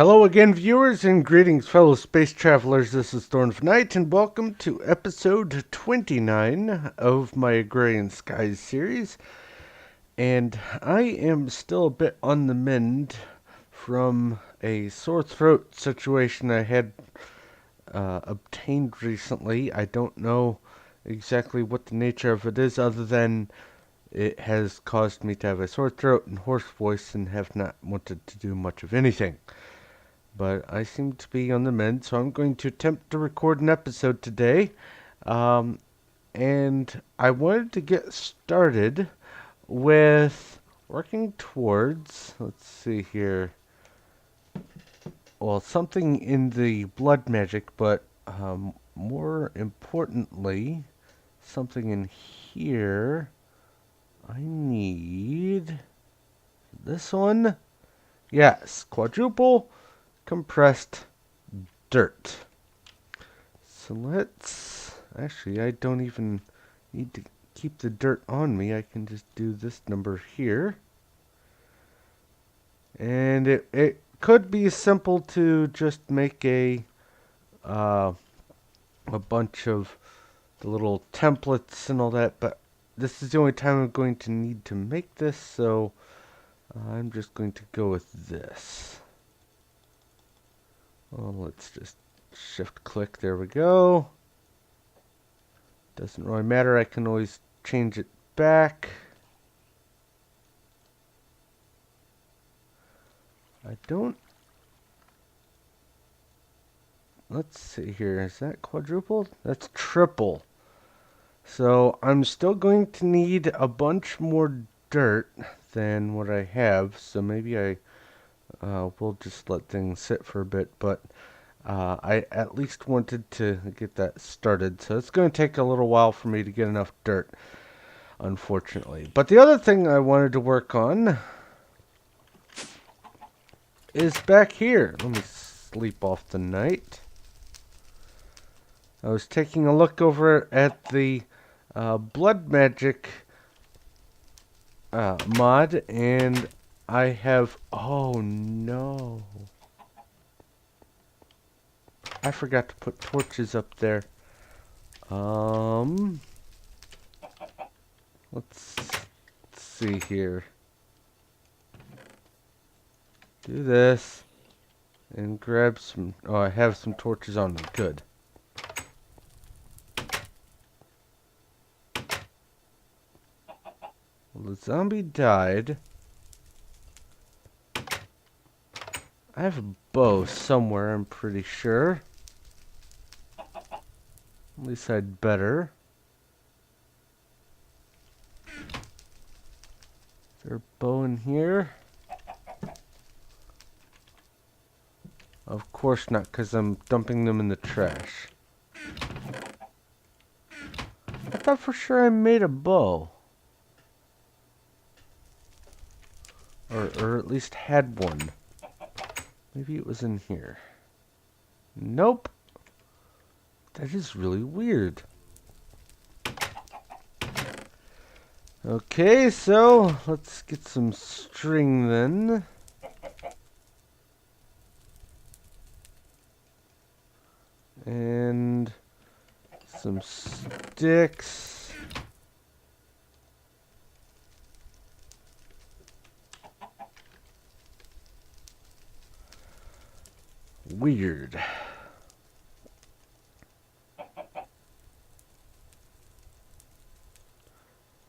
Hello again, viewers, and greetings, fellow space travelers. This is Thorn of Night, and welcome to episode 29 of my Agrarian Skies series. And I am still a bit on the mend from a sore throat situation I had obtained recently. I don't know exactly what the nature of it is, other than it has caused me to have a sore throat and hoarse voice and have not wanted to do much of anything. But I seem to be on the mend, so I'm going to attempt to record an episode today. Um, and I wanted to get started with working towards, let's see here, well, something in the blood magic, but more importantly, something in here. I need this one. Yes, quadruple compressed dirt. So actually, I don't even need to keep the dirt on me. I can just do this number here. And it could be simple to just make a bunch of the little templates and all that, but this is the only time I'm going to need to make this, so I'm just going to go with this. Well, let's just shift click. There we go. Doesn't really matter. I can always change it back. I don't... Let's see here. Is that quadruple? That's triple. So I'm still going to need a bunch more dirt than what I have. So maybe I will just let things sit for a bit. But I at least wanted to get that started. So it's going to take a little while for me to get enough dirt, unfortunately. But the other thing I wanted to work on is back here. Let me sleep off the night. I was taking a look over at the blood magic mod, and I have... Oh no. I forgot to put torches up there. Let's see here. Do this and grab some... Oh, I have some torches on me. Good. Well, the zombie died. I have a bow somewhere, I'm pretty sure. At least I'd better. Is there a bow in here? Of course not, because I'm dumping them in the trash. I thought for sure I made a bow. Or at least had one. Maybe it was in here. Nope. That is really weird. Okay, so let's get some string then. And some sticks. Weird.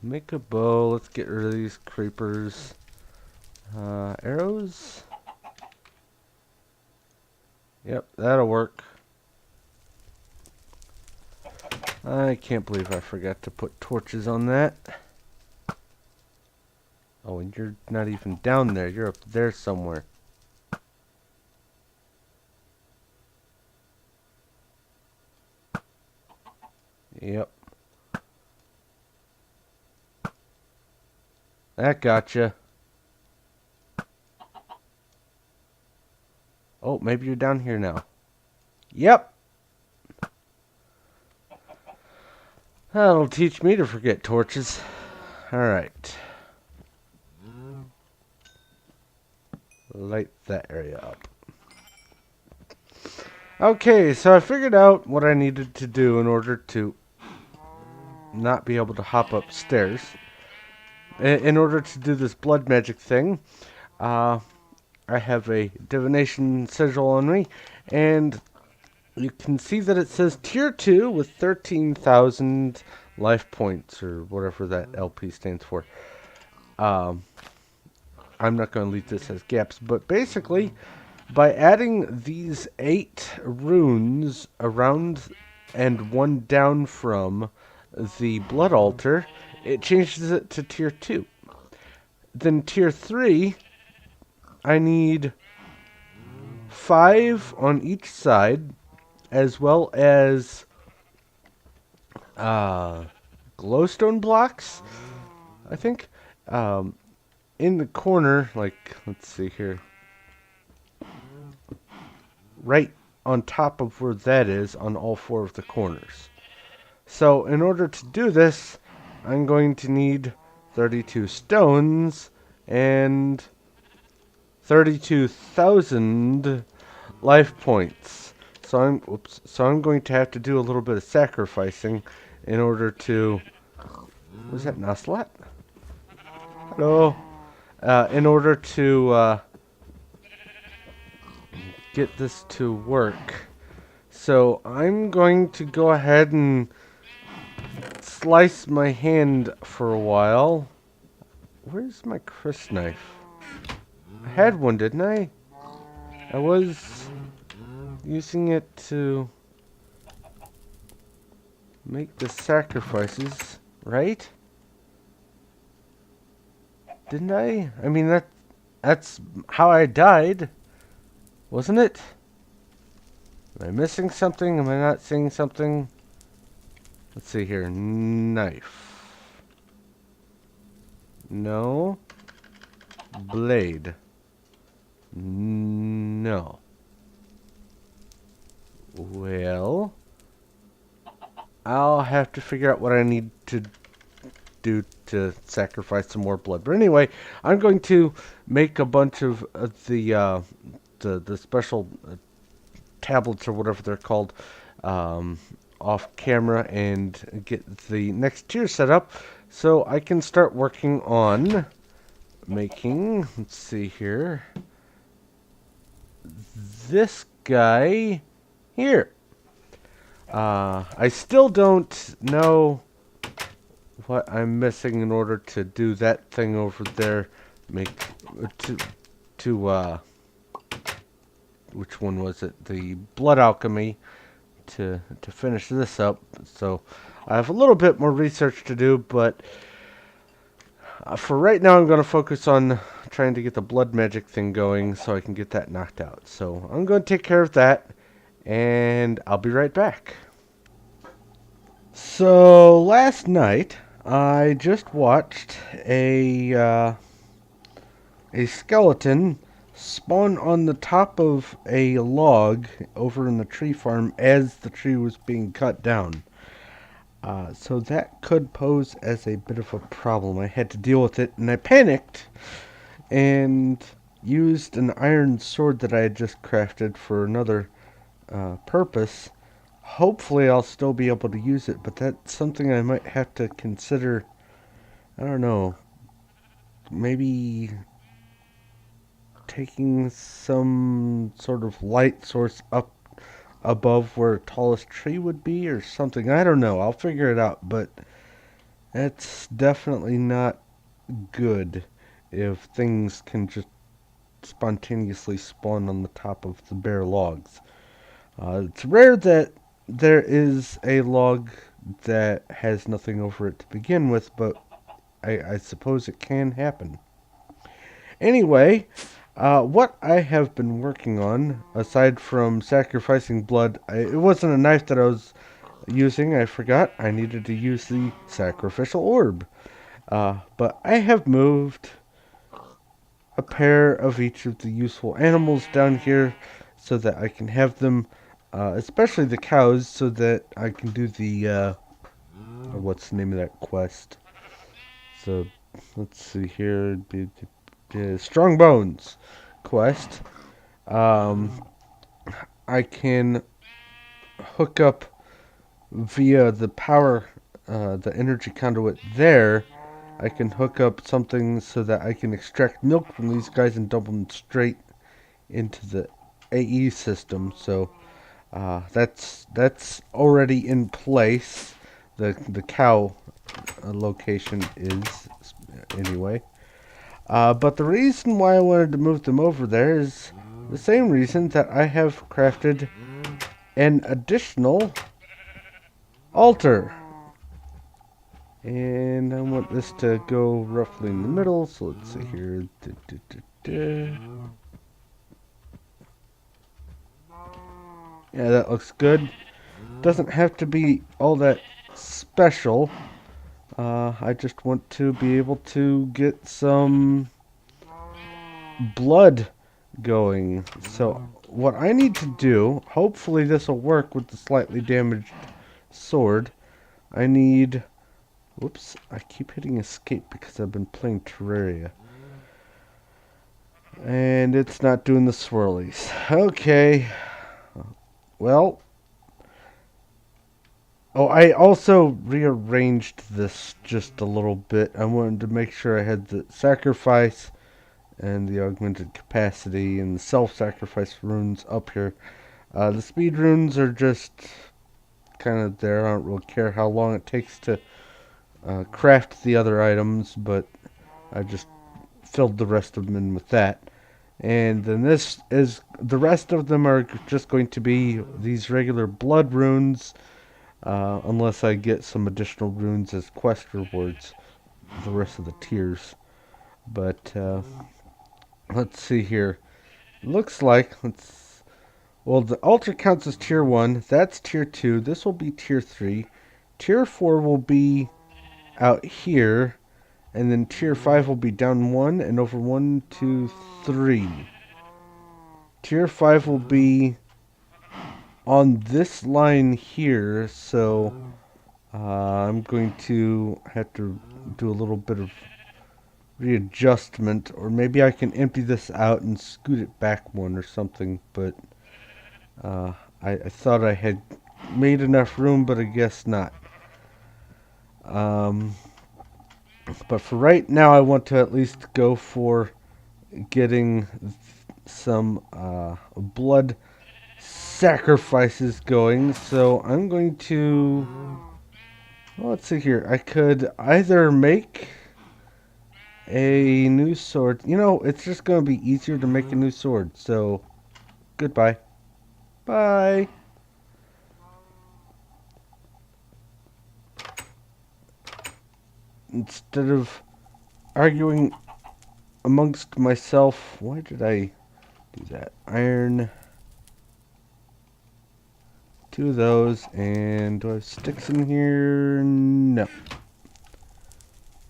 Make a bow. Let's get rid of these creepers. Arrows? Yep, that'll work. I can't believe I forgot to put torches on that. Oh, and you're not even down there. You're up there somewhere. Yep. That gotcha. Oh, maybe you're down here now. Yep. That'll teach me to forget torches. Alright. Light that area up. Okay, so I figured out what I needed to do in order to not be able to hop upstairs. In order to do this blood magic thing, uh, I have a divination sigil on me, and you can see that it says tier 2 with 13,000 life points, or whatever that LP stands for. Um, I'm not going to leave this as gaps, but basically, by adding these 8 runes around and one down from the blood altar, it changes it to tier 2. Then tier 3, I need 5 on each side, as well as uh, glowstone blocks, I think. Um, in the corner, like, let's see here, right on top of where that is, on all 4 of the corners. So, in order to do this, I'm going to need 32 stones and 32,000 life points. So I'm going to have to do a little bit of sacrificing in order to. Was that Nuzlocke? Hello. In order to get this to work. So I'm going to go ahead and slice my hand for a while. Where's my crysknife? I had one, didn't I? I was using it to make the sacrifices, right? Didn't I? I mean, that's how I died, wasn't it? Am I missing something? Am I not seeing something? Let's see here. Knife. No. Blade. No. Well, I'll have to figure out what I need to do to sacrifice some more blood. But anyway, I'm going to make a bunch of the special tablets or whatever they're called off camera and get the next tier set up so I can start working on making, let's see here, this guy here. I still don't know what I'm missing in order to do that thing over there. Make to which one was it? The blood alchemy to finish this up. So I have a little bit more research to do, but for right now I'm going to focus on trying to get the blood magic thing going so I can get that knocked out. So I'm going to take care of that, and I'll be right back. So last night I just watched a skeleton spawn on the top of a log over in the tree farm as the tree was being cut down. So that could pose as a bit of a problem. I had to deal with it, and I panicked and used an iron sword that I had just crafted for another purpose. Hopefully I'll still be able to use it, but that's something I might have to consider. I don't know. Maybe taking some sort of light source up above where tallest tree would be or something. I don't know. I'll figure it out, but that's definitely not good if things can just spontaneously spawn on the top of the bare logs. It's rare that there is a log that has nothing over it to begin with, but I suppose it can happen. Anyway, what I have been working on, aside from sacrificing blood, it wasn't a knife that I was using. I forgot I needed to use the sacrificial orb. But I have moved a pair of each of the useful animals down here so that I can have them, especially the cows, so that I can do the, what's the name of that quest? So, let's see here, Strong Bones quest. Um, I can hook up via the power, the energy conduit there. I can hook up something so that I can extract milk from these guys and dump them straight into the AE system. So that's already in place. The cow location is anyway. But the reason why I wanted to move them over there is the same reason that I have crafted an additional altar. And I want this to go roughly in the middle, so let's see here. Yeah, that looks good. Doesn't have to be all that special. I just want to be able to get some blood going. So what I need to do, hopefully this will work with the slightly damaged sword. I need, whoops, I keep hitting escape because I've been playing Terraria. And it's not doing the swirlies. Okay. Well. Oh, I also rearranged this just a little bit. I wanted to make sure I had the sacrifice and the augmented capacity and the self-sacrifice runes up here. The speed runes are just kind of there. I don't really care how long it takes to craft the other items, but I just filled the rest of them in with that. And then this is, the rest of them are just going to be these regular blood runes, unless I get some additional runes as quest rewards, the rest of the tiers. But let's see here. Looks like, well, the altar counts as tier 1, that's tier 2, this will be tier 3, tier 4 will be out here, and then tier 5 will be down 1 and over 1, 2, 3. Tier 5 will be on this line here, so I'm going to have to do a little bit of readjustment, or maybe I can empty this out and scoot it back one or something, but I thought I had made enough room, but I guess not. But for right now, I want to at least go for getting some blood sacrifices going. So I'm going to, well, let's see here. I could either make a new sword. You know, it's just going to be easier to make a new sword. So goodbye. Bye. Instead of arguing amongst myself, why did I do that? Iron. 2 of those, and do I have sticks in here? No.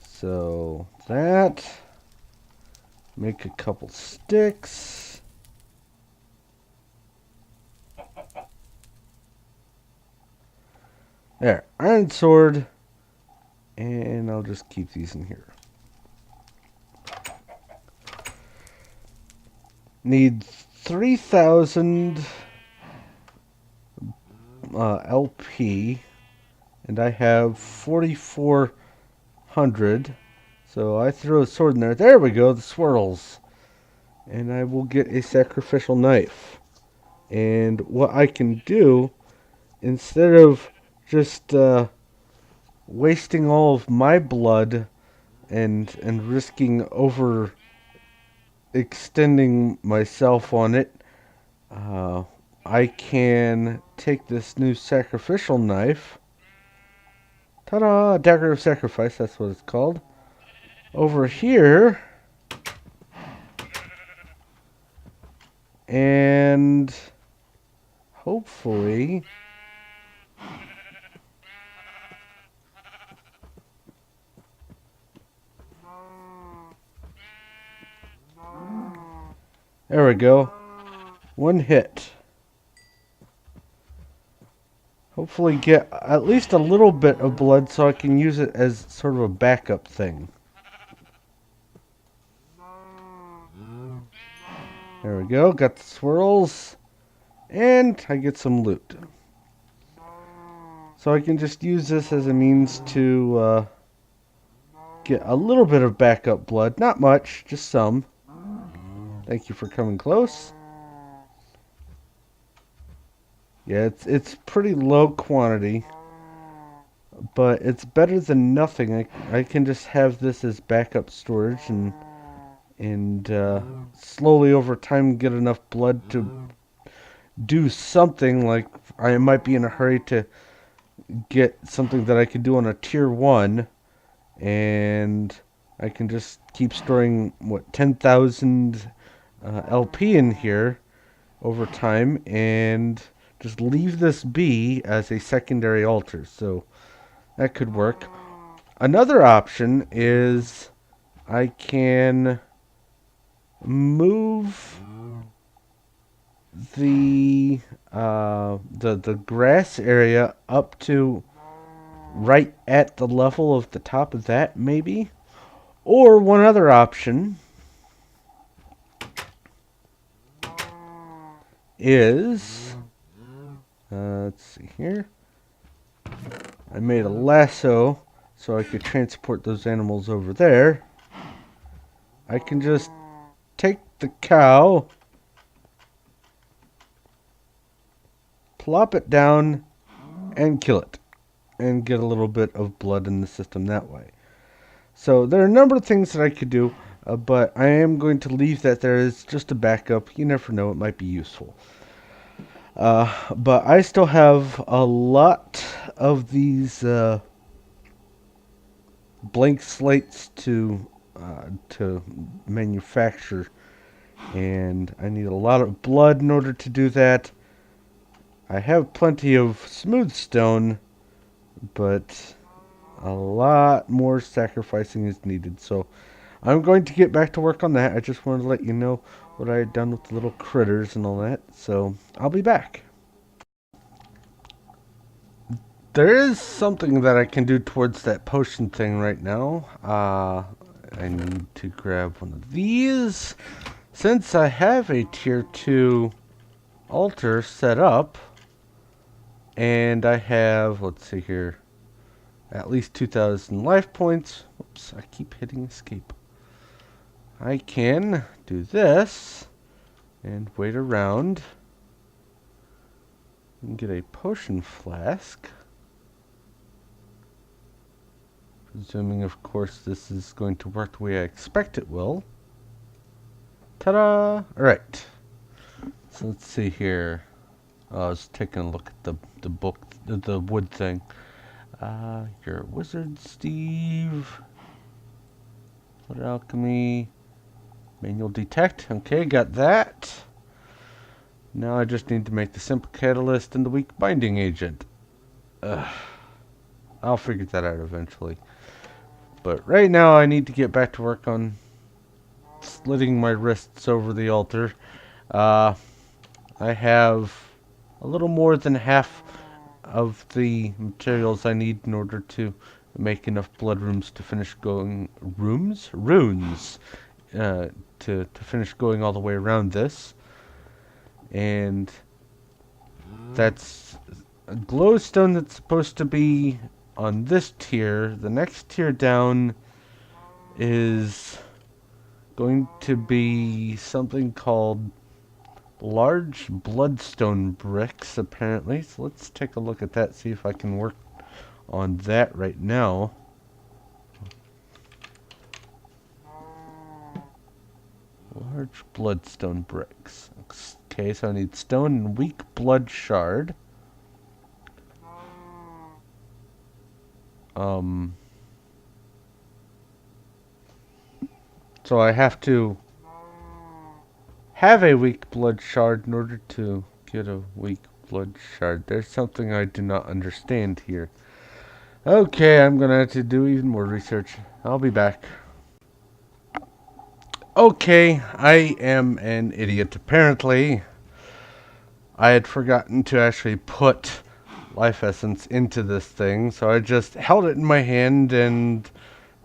So that, make a couple sticks. There, iron sword, and I'll just keep these in here. Need 3,000 LP, and I have 4,400. So I throw a sword in there. There we go, the swirls. And I will get a sacrificial knife. And what I can do, instead of just wasting all of my blood and risking over extending myself on it, I can take this new sacrificial knife. Ta-da! Dagger of Sacrifice, that's what it's called. Over here. And hopefully there we go. One hit. Hopefully get at least a little bit of blood so I can use it as sort of a backup thing. There we go. Got the swirls. And I get some loot. So I can just use this as a means to get a little bit of backup blood. Not much, just some. Thank you for coming close. Yeah, it's pretty low quantity, but it's better than nothing. I can just have this as backup storage and slowly over time get enough blood to do something. Like I might be in a hurry to get something that I could do on a tier 1, and I can just keep storing, what, 10,000 LP in here over time, and just leave this be as a secondary altar. So that could work. Another option is I can move the grass area up to right at the level of the top of that, maybe. Or one other option is, let's see here. I made a lasso so I could transport those animals over there. I can just take the cow, plop it down, and kill it, and get a little bit of blood in the system that way. So there are a number of things that I could do, but I am going to leave that there as just a backup. You never know, it might be useful. But I still have a lot of these blank slates to manufacture, and I need a lot of blood in order to do that. I have plenty of smooth stone, but a lot more sacrificing is needed. So I'm going to get back to work on that. I just wanted to let you know what I had done with the little critters and all that. So I'll be back. There is something that I can do towards that potion thing right now. I need to grab one of these. Since I have a tier 2 altar set up, and I have, let's see here, at least 2,000 life points. Oops, I keep hitting escape. I can do this and wait around and get a potion flask. Presuming, of course, this is going to work the way I expect it will. Ta-da! Alright. So let's see here. I was taking a look at the book, the wood thing. You're a wizard, Steve. Wood alchemy. Manual detect. Okay, got that. Now I just need to make the simple catalyst and the weak binding agent. I'll figure that out eventually. But right now I need to get back to work on slitting my wrists over the altar. I have a little more than half of the materials I need in order to make enough blood runes to finish going runes to finish going all the way around this. And that's a glowstone that's supposed to be on this tier. The next tier down is going to be something called large bloodstone bricks, apparently. So let's take a look at that, see if I can work on that right now. Large bloodstone bricks. Okay, so I need stone and weak blood shard. So I have to have a weak blood shard in order to get a weak blood shard. There's something I do not understand here. Okay, I'm gonna have to do even more research. I'll be back. Okay, I am an idiot. Apparently, I had forgotten to actually put life essence into this thing, so I just held it in my hand and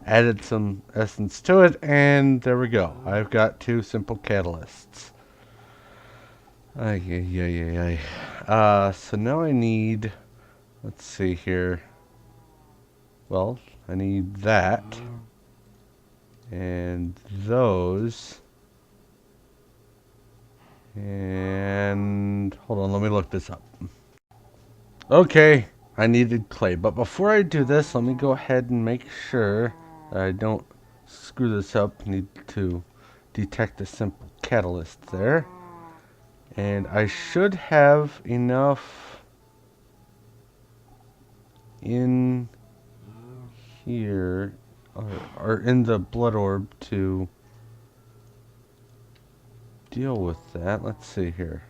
added some essence to it, and there we go. I've got 2 simple catalysts. Ay, ay, ay, ay, ay. So now I need, let's see here. Well, I need that. And those. And hold on, let me look this up. Okay, I needed clay. But before I do this, let me go ahead and make sure that I don't screw this up. Need to detect a simple catalyst there. And I should have enough in here, or in the blood orb to deal with that. Let's see here.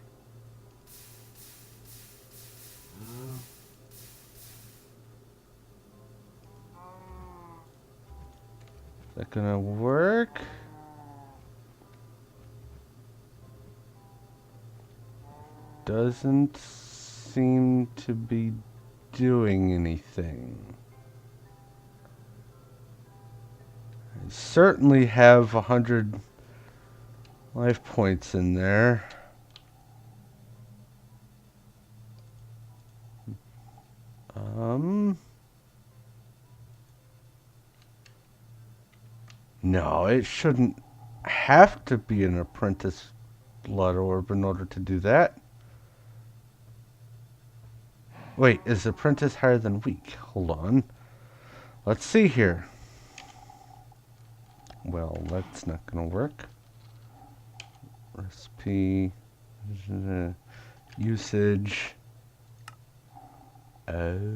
Is that gonna work? Doesn't seem to be doing anything. I certainly have 100 life points in there. No, it shouldn't have to be an apprentice blood orb in order to do that. Wait, is apprentice higher than weak? Hold on. Let's see here. Well, that's not gonna work. Recipe. Usage. Okay.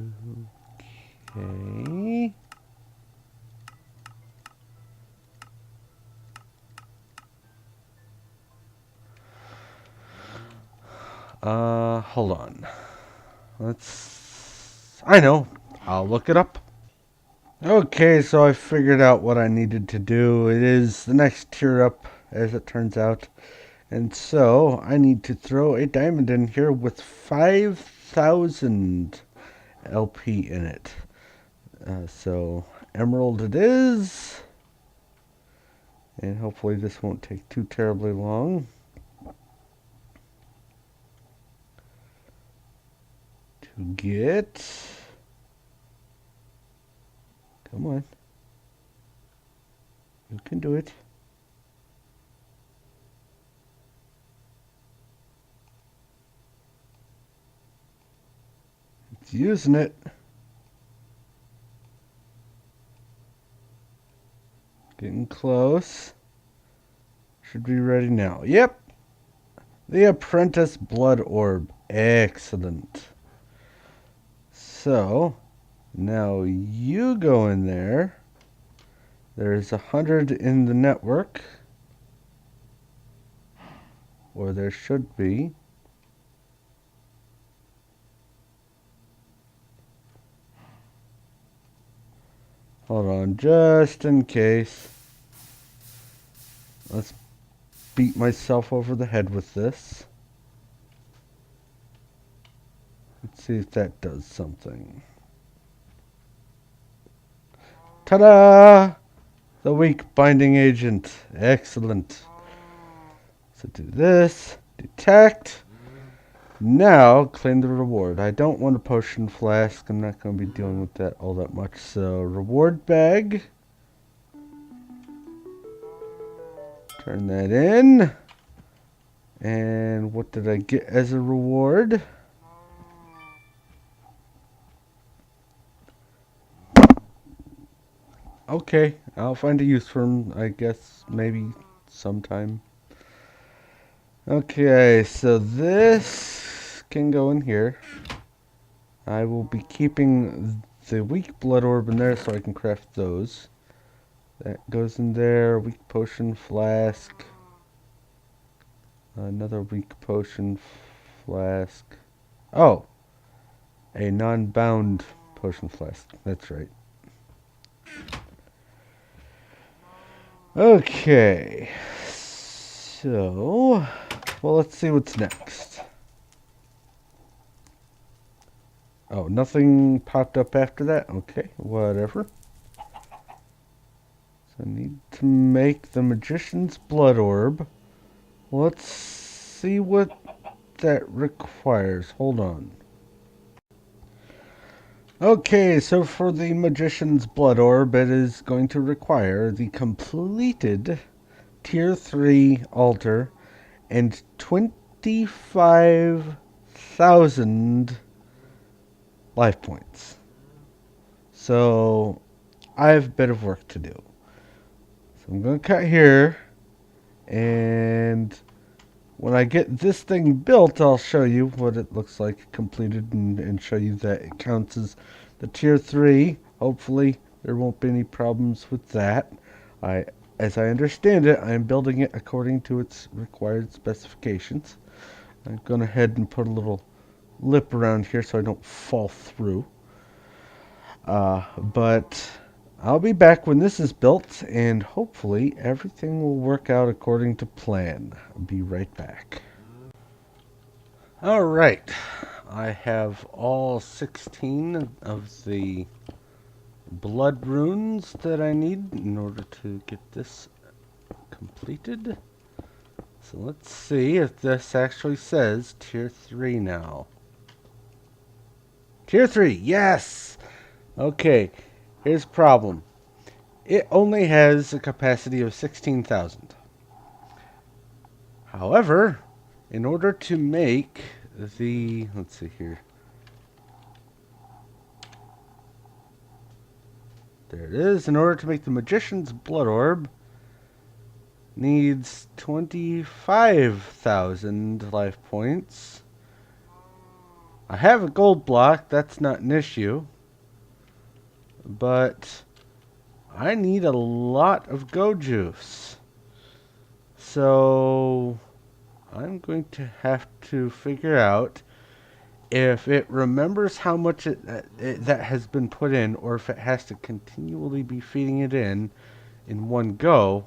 Hold on. I know. I'll look it up. Okay, so I figured out what I needed to do. It is the next tier up, as it turns out. And so, I need to throw a diamond in here with 5,000 LP in it. So, emerald it is. And hopefully this won't take too terribly long. To get... Come on. You can do it. It's using it. Getting close. Should be ready now. Yep. The Apprentice Blood Orb. Excellent. So, now you go in there. There's 100 in the network. Or there should be. Hold on, just in case. Let's beat myself over the head with this. Let's see if that does something. Ta-da! The weak binding agent. Excellent. So do this. Detect. Now, claim the reward. I don't want a potion flask. I'm not going to be dealing with that all that much. So, reward bag. Turn that in. And what did I get as a reward? Okay, I'll find a use for them, I guess, maybe sometime. Okay, so this can go in here. I will be keeping the weak blood orb in there so I can craft those. That goes in there. Weak potion flask. Another weak potion flask. Oh! A non-bound potion flask. That's right. Okay. So, well, let's see what's next. Oh, nothing popped up after that? Okay, whatever. So I need to make the Magician's Blood Orb. Let's see what that requires. Hold on. Okay, so for the Magician's Blood Orb, it is going to require the completed Tier 3 altar and 25,000 life points. So, I have a bit of work to do. So I'm going to cut here, and when I get this thing built, I'll show you what it looks like completed and show you that it counts as the Tier 3. Hopefully, there won't be any problems with that. As I understand it, I am building it according to its required specifications. I'm going ahead and put a little lip around here so I don't fall through. But I'll be back when this is built, and hopefully everything will work out according to plan. I'll be right back. Alright, I have all 16 of the blood runes that I need in order to get this completed. So let's see if this actually says Tier 3 now. Tier 3, yes! Okay, here's the problem. It only has a capacity of 16,000. However, in order to make the... let's see here. There it is. In order to make the Magician's Blood Orb, needs 25,000 life points. I have a gold block. That's not an issue. But I need a lot of go juice. So I'm going to have to figure out if it remembers how much that has been put in, or if it has to continually be feeding it in one go.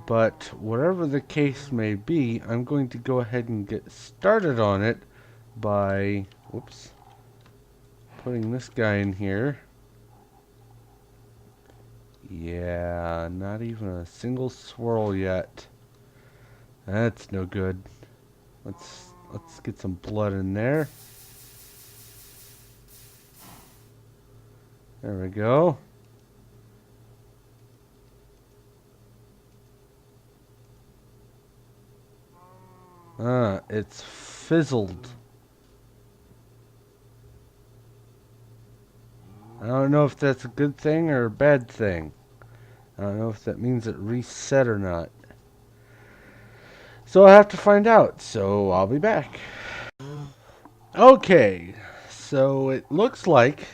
But whatever the case may be, I'm going to go ahead and get started on it by, whoops, putting this guy in here. Yeah, not even a single swirl yet. That's no good. Let's get some blood in there. There we go. It's fizzled. I don't know if that's a good thing or a bad thing. I don't know if that means it reset or not. So I'll have to find out. So I'll be back. Okay. So it looks like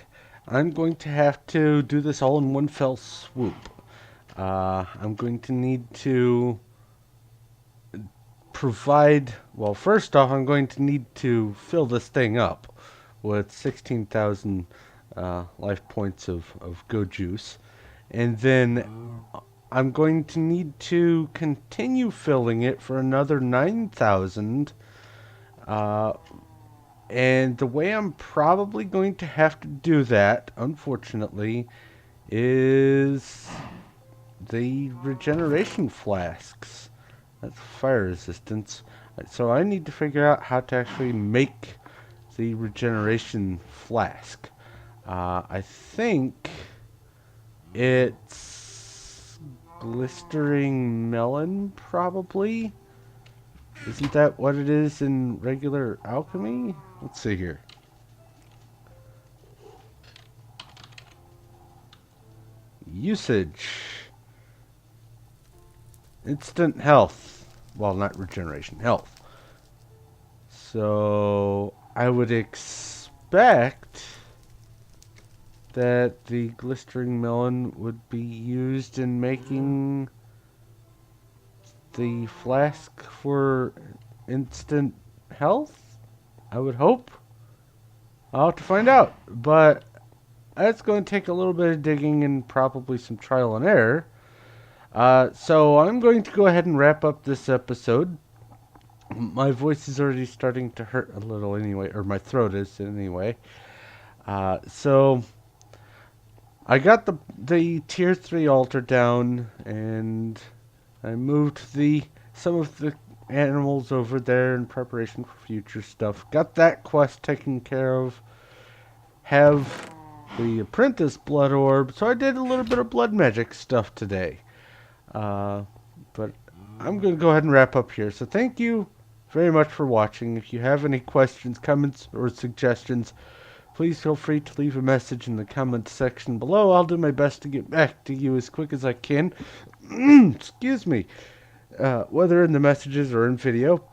I'm going to have to do this all in one fell swoop. I'm going to need to provide... well, first off, I'm going to need to fill this thing up with 16,000 life points of go juice. And then I'm going to need to continue filling it for another 9,000. And the way I'm probably going to have to do that, unfortunately, is the regeneration flasks. That's fire resistance. So I need to figure out how to actually make the regeneration flask. I think it's glistering melon, probably. Isn't that what it is in regular alchemy? Let's see here. Usage. Instant health. Well, not regeneration, health. So I would expect that the glistering melon would be used in making the flask for instant health. I would hope. I'll have to find out. But that's going to take a little bit of digging and probably some trial and error. So I'm going to go ahead and wrap up this episode. My voice is already starting to hurt a little anyway, or my throat is anyway. So I got the tier 3 altar down, and I moved some of the animals over there in preparation for future stuff. Got that quest taken care of. Have the apprentice blood orb, so I did a little bit of blood magic stuff today. But I'm going to go ahead and wrap up here. So thank you very much for watching. If you have any questions, comments, or suggestions, please feel free to leave a message in the comments section below. I'll do my best to get back to you as quick as I can. Excuse me. Whether in the messages or in video.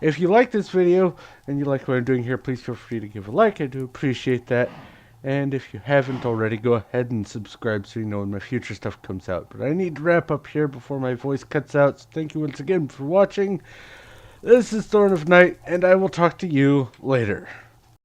If you like this video and you like what I'm doing here, please feel free to give a like. I do appreciate that. And if you haven't already, go ahead and subscribe so you know when my future stuff comes out. But I need to wrap up here before my voice cuts out. So thank you once again for watching. This is Thorn of Night, and I will talk to you later.